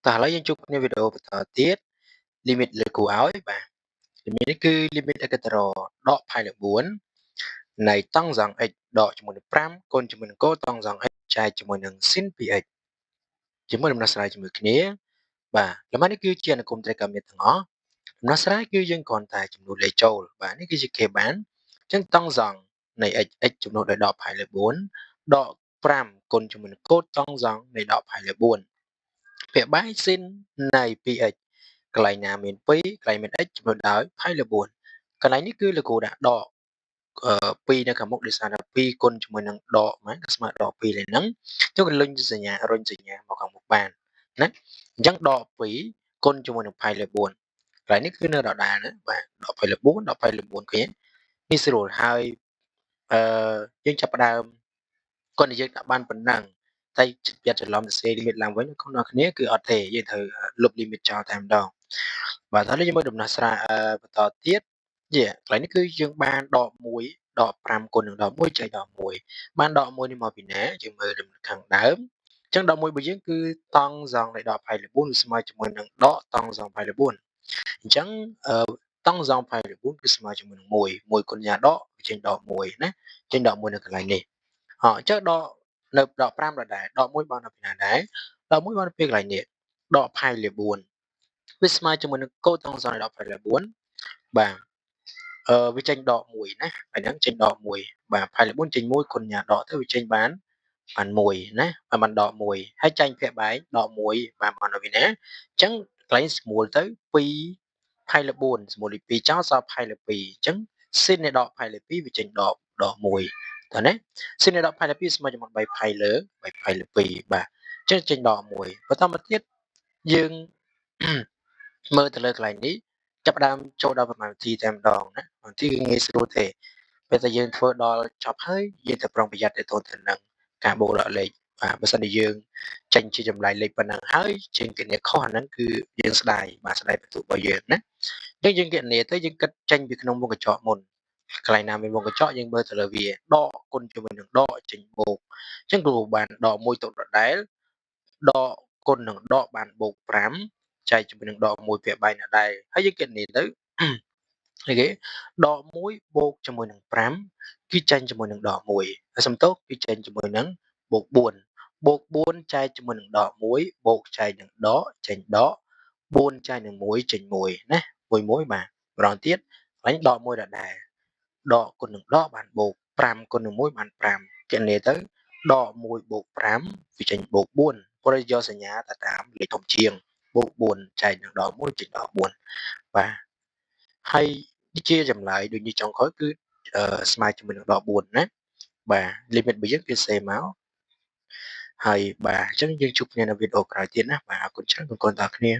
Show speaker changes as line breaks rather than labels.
តោះឥឡូវយើងជួបគ្នាវីដេអូបន្តទៀត limit លើគូឲ្យបាទ limit នេះគឺ limit ដែលគេទៅរកដកផាយលើ4នៃតង់សង់ x ដកជាមួយនឹង5គុណជាមួយនឹងកូតង់សង់ x ចែកជាមួយនឹង sin 2x ជាមួយដំណោះស្រាយជាមួយគ្នាបាទល្មមនេះគឺជាអនុគមត្រីកាមេទាំងអស់ដំណោះស្រាយគឺយើងគ្រាន់តែចំនួនលេខចូលបាទនេះគឺជាគេបានអញ្ចឹងតង់សង់នៃ x ចំនួនដោយដកផាយលើ4ដក5គុណជាមួយនឹងកូតង់សង់នៃដកផាយលើ4ពាក្យបាយ sin នៃ 2x កន្លែងណាមាន2កន្លែងមាន x ចំនួនដោយផាយលើ4កន្លែងនេះគឺលោកគ្រូដាក់ដក2នៅខាងមុខដោយសារតែ2គុណជាមួយនឹងដកហ្នឹងស្មើដក2លេខហ្នឹងយើងក៏លុញសញ្ញារុញសញ្ញាមកខាងមុខបានណាអញ្ចឹងដក2គុណជាមួយនឹងផាយលើ4កន្លែងនេះគឺនៅដដែលណាបាទដកផាយលើ4ដកផាយលើ4ឃើញនេះស្រួលហើយយើងចាប់ផ្ដើមគាត់និយាយដាក់បានប៉ុណ្ណឹងតែចិត្តច្រឡំទៅសេ limit ឡើងវិញបងប្អូនគ្នាគឺអត់ទេយើងត្រូវលុប limit ចោលតែម្ដងបាទហើយយើងមើលដំណោះស្រាយបន្តទៀតកន្លែងនេះគឺយើងបានដក1ដក5គុណនឹងដក1ចែកដក1បានដក1នេះមកពីណាយើងមើលខាងដើមអញ្ចឹងដក1របស់យើងគឺតង់សង់នៃដកផាយលើ4ស្មើជាមួយនឹងដកតង់សង់ផាយលើ4អញ្ចឹងតង់សង់ផាយលើ4គឺស្មើជាមួយនឹង1គុណញាដកចេញដក1ណាចេញដក1នៅកន្លែងនេះអញ្ចឹងដកនៅដក5ដដែលដក1បាននៅពីណាដែរដក1បានពីកន្លែងនេះដកផាយលើ4វាស្មើជាមួយនឹងកូតង់សង់នៃដកផាយលើ4បាទវាចេញដក1ណាហើយហ្នឹងចេញដក1បាទផាយលើ4ចេញ1គុណញាដកទៅវាចេញបាន1ណាបានដក1ហើយចាញ់ភាគបែកដក1បានមកនៅវាណាអញ្ចឹងកន្លែងស្រួលទៅ2ផាយលើ4ស្រួលលេខ2ចោលសល់ផាយលើ2អញ្ចឹងស៊ីននៃដកផាយលើ2វាចេញដក1តើណាស៊ីននៃដកផាយលើ2ស្មើជាមួយ3ផាយលើ2បាទអញ្ចឹងចេញដក1បន្តមកទៀតយើងមើលទៅលើកន្លែងនេះចាប់ដើមចូលដល់ប្រមាណនាទីតែម្ដងណានាទីគឺងាយស្រួលទេពេលតែយើងធ្វើដល់ចប់ហើយយើងត្រូវប្រុងប្រយ័ត្នទៅទៅនឹងការបូកដកលេខបាទបើសិនជាយើងចេញជាចម្លើយលេខប៉ុណ្ណឹងហើយជាងគណនាខុសអាហ្នឹងគឺយើងស្ដាយបាទស្ដាយបន្ទុករបស់យើងណាអញ្ចឹងយើងគណនាទៅយើងគិតចេញពីក្នុងវងកញ្ចក់មុនកន្លែងណាមានវងកញ្ចក់យើងមើលទៅលើវាដកគុណជាមួយនឹងដកចេញបូកអញ្ចឹងគ្រូបានដក1ទៅដដែលដកគុណនឹងដកបានបូក5ចែកជាមួយនឹងដក1ភាគ3ដដែលហើយយើងគណនាទៅគេដក1បូកជាមួយនឹង5គឺចេញជាមួយនឹងដក1ហើយសំទោសគឺចេញជាមួយនឹងបូក4បូក4ចែកជាមួយនឹងដក1បូកចែកនឹងដកចេញដក4ចែកនឹង1ចេញ1ណា1បាទម្ដងទៀតហើយដក1ដដែលដកគុណនឹងដកបានបូក5គុណនឹង1បាន5គណនាទៅដក1បូក5វាចេញបូក4ព្រោះយកសញ្ញាទៅតាមលេខធំជាងបូក4ចែកនឹងដក1ចេញដក4បាទហើយជាចម្លើយដូចនេះចុងក្រោយគឺស្មើជាមួយនឹងដក4ណាបាទ limit របស់យើងគឺសេមកហើយបាទអញ្ចឹងយើងជួបគ្នានៅវីដេអូក្រោយទៀតណាបាទអរគុណច្រើនបងប្អូនទាំងគ្នា